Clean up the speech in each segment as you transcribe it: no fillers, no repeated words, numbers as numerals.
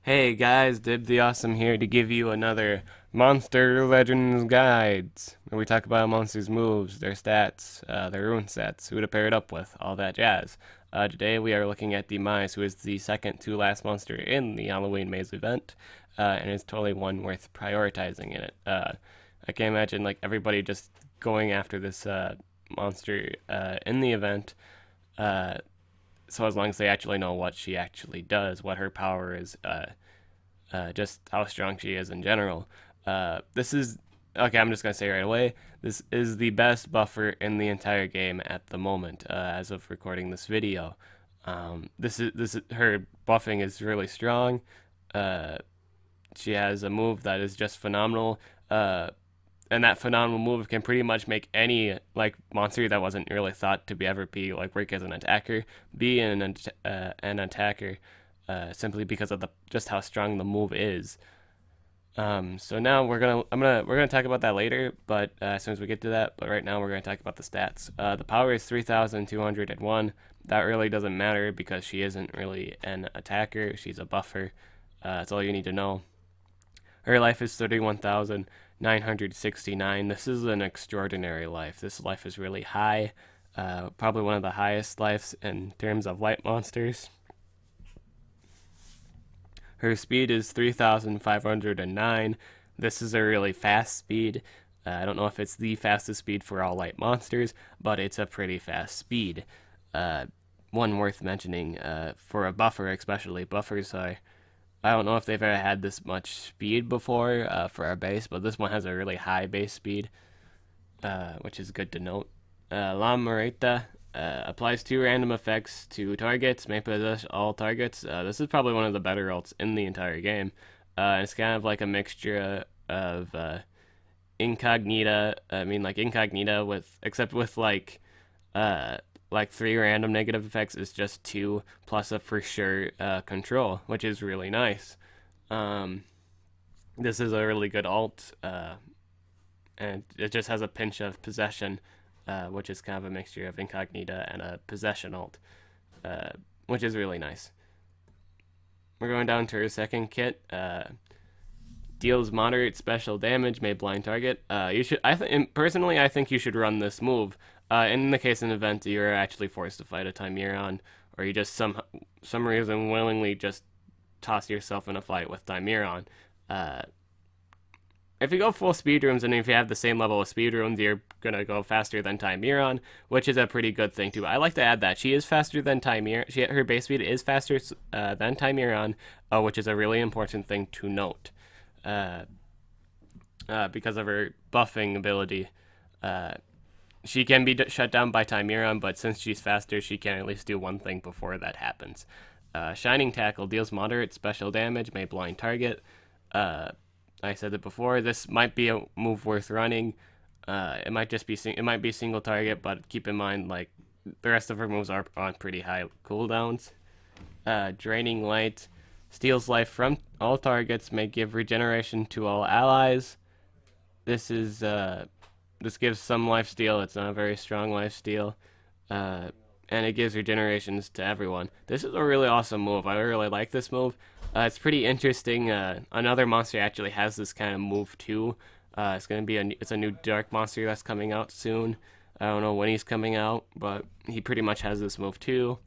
Hey guys, DibtheAwesome here to give you another Monster Legends Guides, where we talk about monsters' moves, their stats, their rune sets, who to pair it up with, all that jazz. Today we are looking at Demise, who is the second to last monster in the Halloween Maze event, and is totally one worth prioritizing in it. I can't imagine like everybody just going after this monster in the event. Uh, so as long as they actually know what she actually does, what her power is, just how strong she is in general. This is okay. I'm just gonna say right away. This is the best buffer in the entire game at the moment, as of recording this video. This is her buffing is really strong. Uh, she has a move that is just phenomenal. And that phenomenal move can pretty much make any like monster that wasn't really thought to be ever be like work as an attacker be an attacker, simply because of the just how strong the move is. So now we're gonna talk about that later, but as soon as we get to that. But right now we're gonna talk about the stats. The power is 3,201. That really doesn't matter because she isn't really an attacker. She's a buffer. That's all you need to know. Her life is 31,969. This is an extraordinary life. This life is really high. Probably one of the highest lives in terms of light monsters. Her speed is 3,509. This is a really fast speed. I don't know if it's the fastest speed for all light monsters, but it's a pretty fast speed. One worth mentioning, for a buffer especially. Buffers are, I don't know if they've ever had this much speed before for our base, but this one has a really high base speed, which is good to note. La Moreta applies 2 random effects to targets, may possess all targets. This is probably one of the better ults in the entire game. It's kind of like a mixture of Incognita, like Incognita with, except with like 3 random negative effects is just 2 plus a for sure control, which is really nice. This is a really good alt, and it just has a pinch of possession, which is kind of a mixture of Incognita and a possession alt, which is really nice. We're going down to her second kit. Deals moderate special damage, may blind target. Personally, I think you should run this move. In the case of an event, you're actually forced to fight a Timeron, or you just some reason willingly just toss yourself in a fight with Timeron. If you go full speed runes, and if you have the same level of speed runes, you're gonna go faster than Timeron, which is a pretty good thing too. I like to add that she is faster than Timeron. Her base speed is faster than Timeron, which is a really important thing to note, because of her buffing ability. She can be shut down by Timeron, but since she's faster, she can at least do one thing before that happens. Shining Tackle deals moderate special damage, may blind target. I said it before. This might be a move worth running. It might be single target, but keep in mind like the rest of her moves are on pretty high cooldowns. Draining Light steals life from all targets, may give regeneration to all allies. This gives some lifesteal. It's not a very strong lifesteal, and it gives regenerations to everyone. This is a really awesome move. I really like this move. It's pretty interesting. Another monster actually has this kind of move too. It's a new dark monster that's coming out soon. I don't know when he's coming out, but he pretty much has this move too,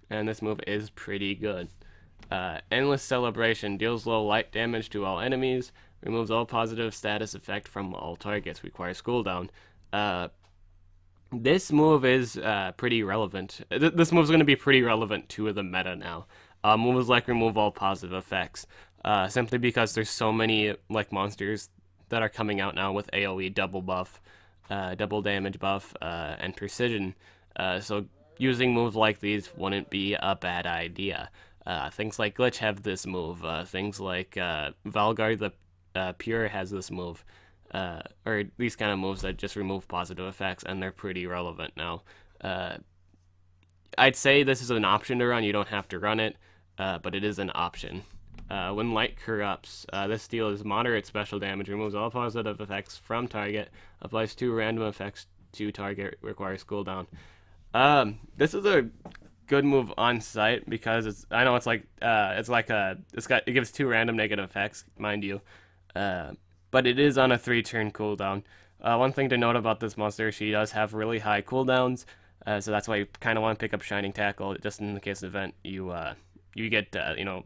and this move is pretty good. Endless Celebration deals low light damage to all enemies, removes all positive status effect from all targets, requires cooldown. This move is pretty relevant. This move is going to be pretty relevant to the meta now. Moves like remove all positive effects, simply because there's so many like monsters that are coming out now with AoE double buff, double damage buff, and precision. So using moves like these wouldn't be a bad idea. Things like Glitch have this move. Things like Valgar the Pure has this move. Or these kind of moves that just remove positive effects, and they're pretty relevant now. I'd say this is an option to run. You don't have to run it, but it is an option. When Light Corrupts, this deals moderate special damage, removes all positive effects from target, applies 2 random effects to target, requires cooldown. This is a good move on sight because I know it gives 2 random negative effects, mind you, but it is on a 3-turn cooldown. One thing to note about this monster, she does have really high cooldowns, so that's why you kind of want to pick up Shining Tackle. Just in the case of event, you get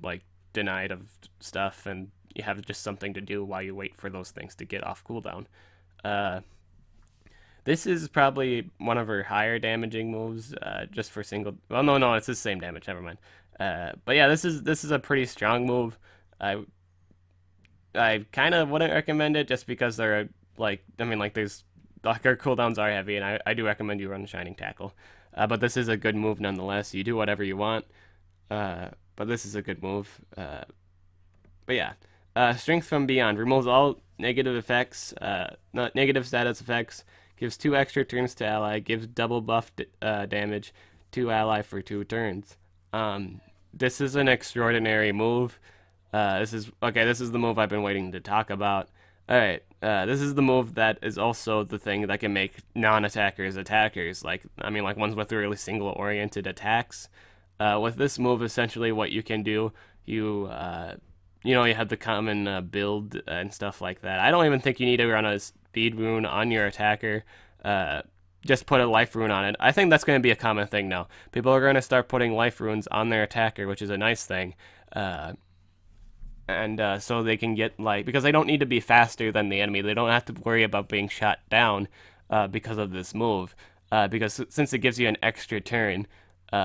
like denied of stuff, and you have just something to do while you wait for those things to get off cooldown. This is probably one of her higher damaging moves, just for single. Well, no, it's the same damage. Never mind. But yeah, this is a pretty strong move. I kind of wouldn't recommend it just because they're there's our cooldowns are heavy, and I do recommend you run Shining Tackle. But this is a good move nonetheless. You do whatever you want, but this is a good move. But yeah, Strength from Beyond removes all negative effects, not negative status effects. Gives 2 extra turns to ally. Gives double buff damage to ally for 2 turns. This is an extraordinary move. This is the move I've been waiting to talk about. Alright, this is the move that is also the thing that can make non-attackers attackers, like ones with really single-oriented attacks. With this move, essentially what you can do, you have the common build and stuff like that. I don't even think you need to run a speed rune on your attacker. Just put a life rune on it. I think that's going to be a common thing now. People are going to start putting life runes on their attacker, which is a nice thing. So they can get, because they don't need to be faster than the enemy. They don't have to worry about being shot down because of this move. Because since it gives you an extra turn,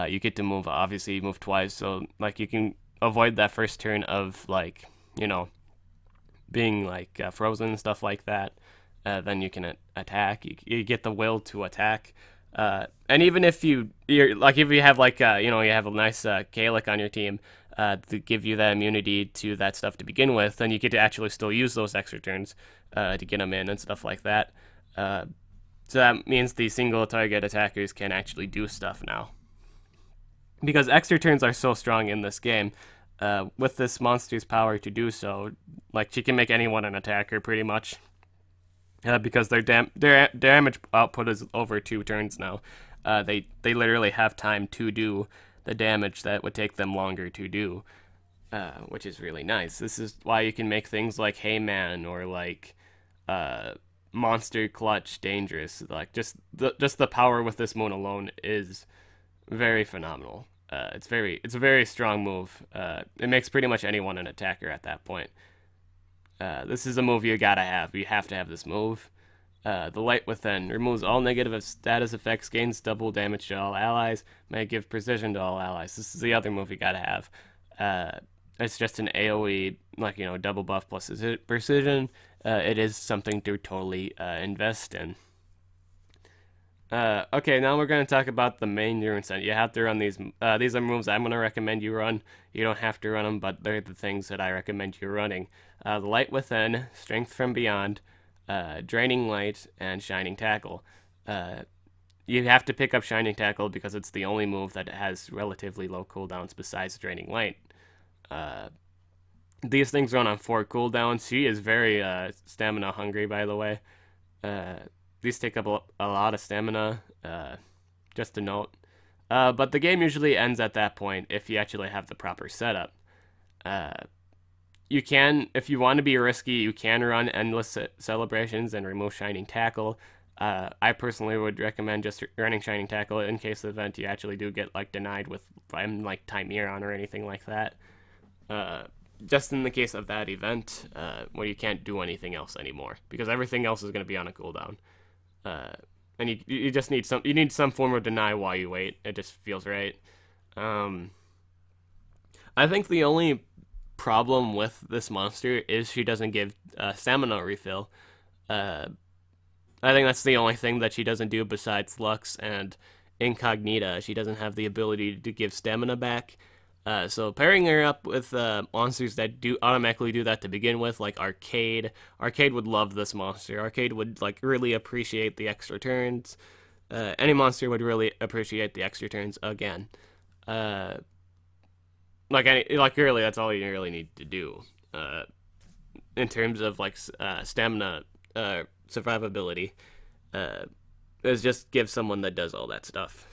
you get to move, obviously you move twice, so you can avoid that first turn of being frozen and stuff like that. Then you can attack. You get the will to attack. And even if you have you have a nice calliech on your team to give you that immunity to that stuff to begin with, then you get to actually still use those extra turns to get them in and stuff like that. So that means the single target attackers can actually do stuff now. Because extra turns are so strong in this game, with this monster's power to do so, she can make anyone an attacker pretty much. Because their damage output is over 2 turns now. They literally have time to do the damage that would take them longer to do, which is really nice. This is why you can make things like Hayman or Monster Clutch dangerous. Just the power with this moon alone is very phenomenal. It's a very strong move. It makes pretty much anyone an attacker at that point. This is a move you gotta have. You have to have this move. The Light Within removes all negative status effects, gains double damage to all allies, may give precision to all allies. This is the other move you gotta have. It's just an AoE, double buff plus precision. It is something to totally invest in. Okay, now we're going to talk about the main rune set. You have to run these. These are moves I'm going to recommend you run. You don't have to run them, but they're the things that I recommend you running. The Light Within, Strength from Beyond, Draining Light, and Shining Tackle. You have to pick up Shining Tackle because it's the only move that has relatively low cooldowns besides Draining Light. These things run on 4 cooldowns. She is very stamina hungry, by the way. These take up a lot of stamina, just to note. But the game usually ends at that point if you actually have the proper setup. You can, if you want to be risky, you can run Endless Celebrations and remove Shining Tackle. I personally would recommend just running Shining Tackle in case the event you actually do get denied with Timeron or anything like that. Just in the case of that event, where you can't do anything else anymore, because everything else is going to be on a cooldown. And you just need some form of deny while you wait. It just feels right. I think the only problem with this monster is she doesn't give stamina refill. I think that's the only thing that she doesn't do besides Lux and Incognita. She doesn't have the ability to give stamina back. So pairing her up with monsters that do automatically do that to begin with, like Arcade. Arcade would love this monster. Arcade would really appreciate the extra turns. Any monster would really appreciate the extra turns again. Really, that's all you really need to do. In terms of stamina survivability, is just give someone that does all that stuff.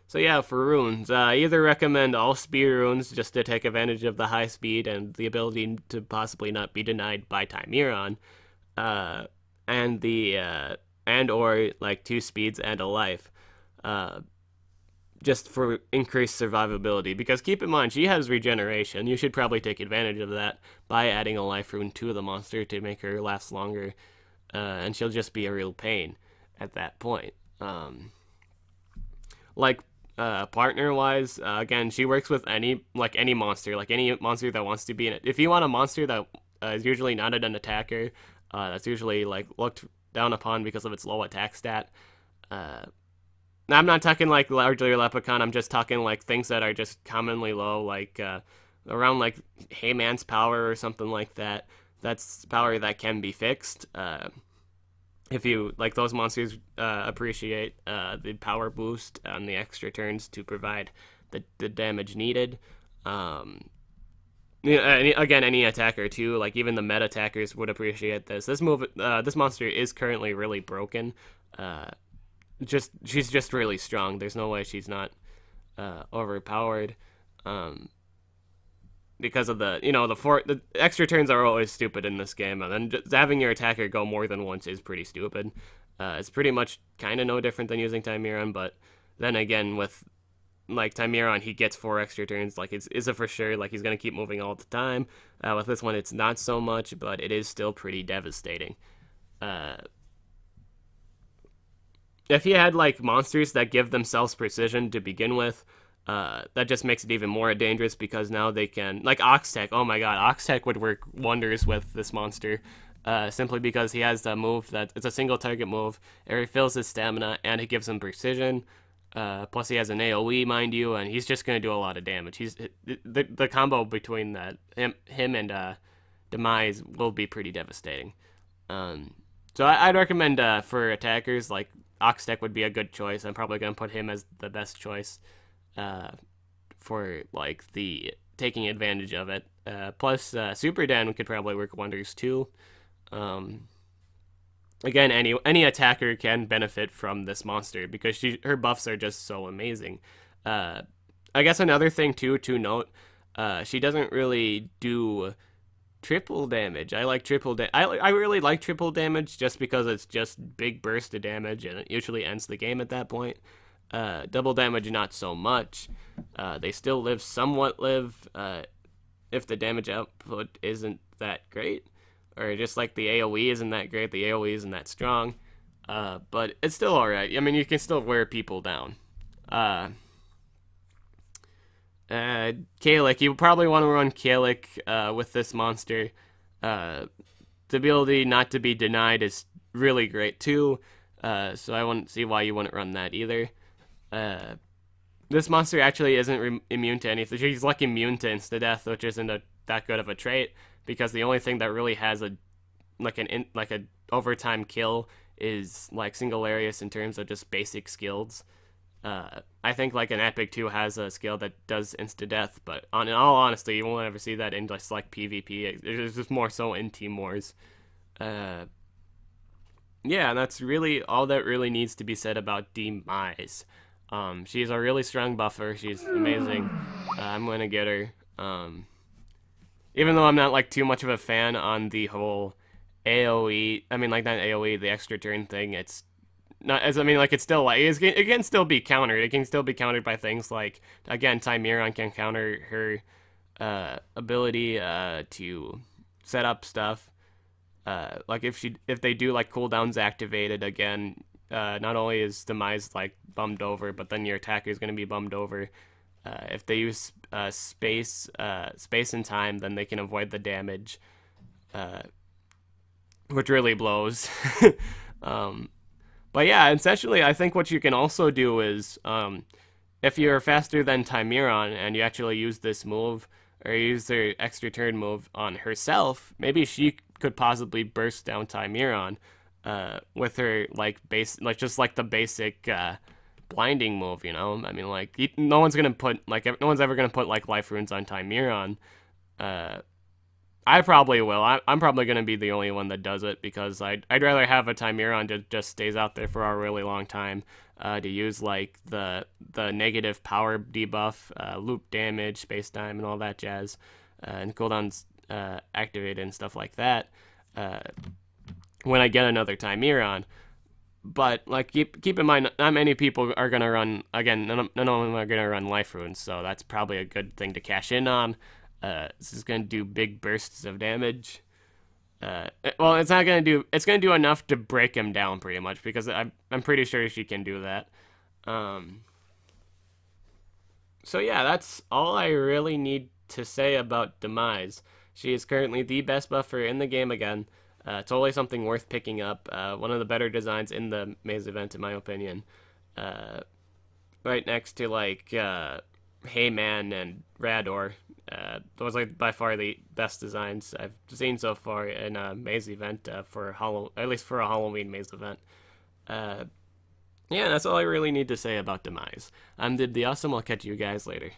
So yeah, for runes, either recommend all speed runes just to take advantage of the high speed and the ability to possibly not be denied by Timeron, uh, and the and or like 2 speeds and a life, uh, just for increased survivability. Because keep in mind, she has regeneration. You should probably take advantage of that by adding a life rune to the monster to make her last longer, and she'll just be a real pain at that point. Like partner wise, again, she works with any monster, like any monster that wants to be in it. If you want a monster that is usually not an attacker, that's usually like looked down upon because of its low attack stat. I'm not talking like largely Leprechaun. I'm just talking like things that are just commonly low, like around like Hayman's power or something like that. That's power that can be fixed. If you like, those monsters appreciate the power boost on the extra turns to provide the damage needed. Again, any attacker too, like even the meta attackers would appreciate this. This monster is currently really broken. She's just really strong. There's no way she's not overpowered. Because of the extra turns are always stupid in this game, and then just having your attacker go more than once is pretty stupid. It's pretty much kind of no different than using Timeron, but then again, with like Timeron, he gets 4 extra turns. Like it's a for sure. Like he's gonna keep moving all the time. With this one, it's not so much, but it is still pretty devastating. If you had like monsters that give themselves precision to begin with, that just makes it even more dangerous, because now they can, like Octex. Oh my god, Octex would work wonders with this monster, simply because he has a move that it's a single target move. It refills his stamina and it gives him precision. Plus he has an AoE, mind you, and he's just gonna do a lot of damage. The combo between that him and Demise will be pretty devastating. So I'd recommend for attackers, like Octex would be a good choice. I'm probably gonna put him as the best choice for like the taking advantage of it. Plus Super Dan could probably work wonders too. Again, any attacker can benefit from this monster because her buffs are just so amazing. I guess another thing too to note, she doesn't really do triple damage. I like triple I really like triple damage just because it's just big burst of damage and it usually ends the game at that point. Double damage, not so much. They still somewhat live if the damage output isn't that great, or just like the AoE isn't that great, the AoE isn't that strong, but it's still alright. I mean, you can still wear people down. Calliech, you probably want to run Calliech with this monster. The ability not to be denied is really great too, so I wouldn't see why you wouldn't run that either. This monster actually isn't immune to anything. She's like immune to insta-death, which isn't that good of a trait, because the only thing that really has a overtime kill is like Singularius in terms of just basic skills. I think like an Epic 2 has a skill that does insta-death, but in all honesty, you won't ever see that in just like PvP. It's just more so in Team Wars. Yeah, and that's really all that really needs to be said about Demise. She's a really strong buffer. She's amazing. I'm gonna get her. Even though I'm not like too much of a fan on the whole AoE, I mean like not AoE, the extra turn thing. It's not as, I mean like it's still like it can still be countered. It can still be countered by things like, again, Timeron can counter her ability to set up stuff. Like if they do like cooldowns activated again, not only is Demise like bummed over, but then your attacker is going to be bummed over. If they use space and time, then they can avoid the damage, which really blows. But yeah, essentially, I think what you can also do is, if you're faster than Timeron and you actually use this move, or use their extra turn move on herself, maybe she could possibly burst down Timeron with her just like the basic blinding move, you know? I mean, like no one's ever gonna put like life runes on Timeron. I probably will. I'm probably gonna be the only one that does it, because I'd rather have a Timeron that just stays out there for a really long time to use like the negative power debuff, loop damage, space time, and all that jazz, and cooldowns activated and stuff like that when I get another Timeron. But like keep in mind, not many people are gonna run, again, none of them are gonna run life runes, so that's probably a good thing to cash in on. This is gonna do big bursts of damage. Well, it's gonna do enough to break him down pretty much, because I'm pretty sure she can do that. So yeah, that's all I really need to say about Demise. She is currently the best buffer in the game again. Totally something worth picking up. One of the better designs in the Maze event, in my opinion. Right next to like Hayman and Rador. Those are by far the best designs I've seen so far in a Maze event at least for a Halloween Maze event. Yeah, that's all I really need to say about Demise. I'm DibtheAwesome. I'll catch you guys later.